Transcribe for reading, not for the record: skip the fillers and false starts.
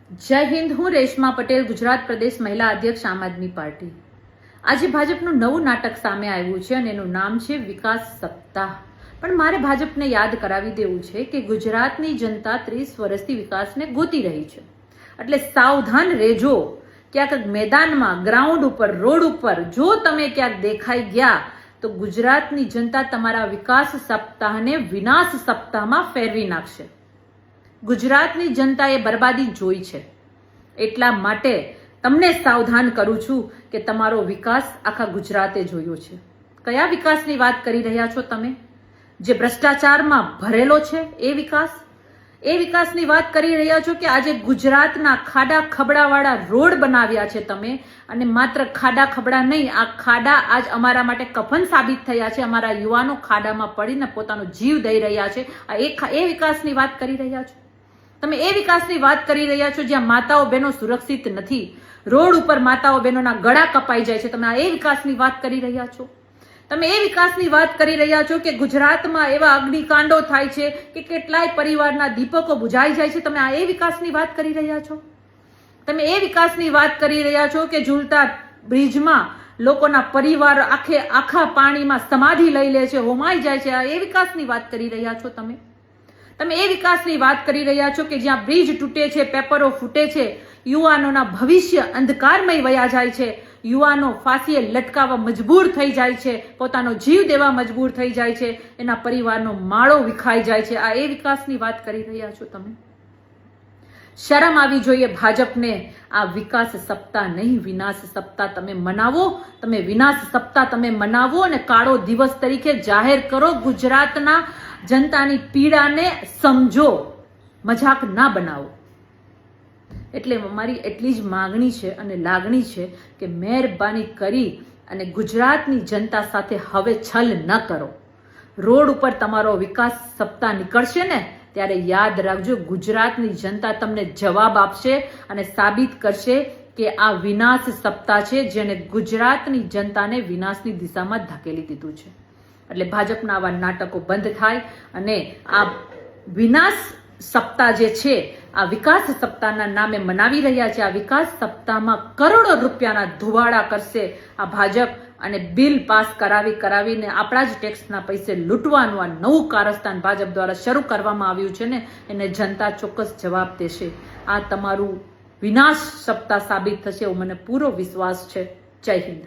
જય હિન્દ। હું રેશમા પટેલ, ગુજરાત પ્રદેશ મહિલા અધ્યક્ષ, આમ આદમી પાર્ટી। આજે ભાજપનું નવું નાટક સામે આવ્યું છે અને એનું નામ છે વિકાસ સપ્તાહ। પણ મારે ભાજપને યાદ કરાવી દેવું છે કે ગુજરાતની જનતા 30 વર્ષથી વિકાસને ગોતી રહી છે, એટલે સાવધાન રહેજો। ક્યાંક મેદાનમાં, ગ્રાઉન્ડ ઉપર, રોડ ઉપર જો તમે ક્યાંક દેખાઈ ગયા તો ગુજરાતની જનતા તમારા વિકાસ સપ્તાહને વિનાશ સપ્તાહમાં ફેરવી નાખશે। ગુજરાતની જનતાએ બરબાદી જોઈ છે, એટલા માટે તમને સાવધાન કરું છું કે તમારો વિકાસ આખા ગુજરાતે જોયો છે। કયા વિકાસની વાત કરી રહ્યા છો તમે? જે ભ્રષ્ટાચારમાં ભરેલો છે એ વિકાસની વાત કરી રહ્યા છો કે આજે ગુજરાતના ખાડા ખબડાવાળા રોડ બનાવ્યા છે તમે, અને માત્ર ખાડા ખબડા નહીં, આ ખાડા આજ અમારા માટે કફન સાબિત થયા છે। અમારા યુવાનો ખાડામાં પડીને પોતાનો જીવ દઈ રહ્યા છે। એ વિકાસની વાત કરી રહ્યા છો તમે? એ વિકાસની વાત કરી રહ્યા છો જ્યાં માતાઓ બહેનો સુરક્ષિત નથી, રોડ ઉપર માતાઓ બહેનોના ગળા કપાઈ જાય છે। તમે એ વિકાસની વાત કરી રહ્યા છો? તમે એ વિકાસની વાત કરી રહ્યા છો કે ગુજરાતમાં એવા અગ્નિકાંડો થાય છે કે કેટલાય પરિવારના દીપકો બુઝાઈ જાય છે? તમે એ વિકાસની વાત કરી રહ્યા છો? તમે એ વિકાસની વાત કરી રહ્યા છો કે ઝૂલતા બ્રિજમાં લોકોના પરિવાર આખા પાણીમાં સમાધિ લઈ લે છે, હોમાઈ જાય છે? એ વિકાસની વાત કરી રહ્યા છો તમે? તમે એ વિકાસની વાત કરી રહ્યા છો કે જ્યાં બ્રિજ તૂટે છે, પેપરો ફૂટે છે, યુવાનોના ભવિષ્ય અંધકારમય વયા જાય છે, યુવાનો ફાંસીએ લટકાવવા મજબૂર થઈ જાય છે, પોતાનો જીવ દેવા મજબૂર થઈ જાય છે, એના પરિવારનો માળો વિખાઈ જાય છે? એ વિકાસની વાત કરી રહ્યા છો તમે? શરમ આવી જોઈએ ભાજપને। આ વિકાસ સપ્તાહ નહીં, વિનાશ સપ્તાહ તમે મનાવો। તમે વિનાશ સપ્તાહ તમે મનાવો અને કાળો દિવસ તરીકે જાહેર કરો। ગુજરાતના જનતાની પીડાને સમજો, મજાક ના બનાવો। એટલે મારી એટલી જ માગણી છે અને લાગણી છે કે મહેરબાની કરી અને ગુજરાતની જનતા સાથે હવે છલ ન કરો। રોડ ઉપર તમારો વિકાસ સપ્તાહ નીકળશે ને ત્યારે યાદ રાખજો, ગુજરાતની જનતા તમને જવાબ આપશે અને સાબિત કરશે કે આ વિનાશ સપ્તાહ છે જેને ગુજરાતની જનતાને વિનાશની દિશામાં ધકેલી દીધું છે। એટલે ભાજપના આવા નાટકો બંધ થાય અને આ વિનાશ સપ્તાહ જે છે, આ વિકાસ સપ્તાહના નામે મનાવી રહ્યા છે, આ વિકાસ સપ્તાહમાં કરોડો રૂપિયાના ધુવાડા કરશે આ ભાજપ, અને બિલ પાસ કરાવીને આપણા જ ટેક્સના પૈસે લૂંટવાનું આ નવું કારસ્તાન ભાજપ દ્વારા શરૂ કરવામાં આવ્યું છે ને, એને જનતા ચોક્કસ જવાબ દેશે। આ તમારું વિનાશ સપ્તાહ સાબિત થશે એવો મને પૂરો વિશ્વાસ છે। જય હિન્દ।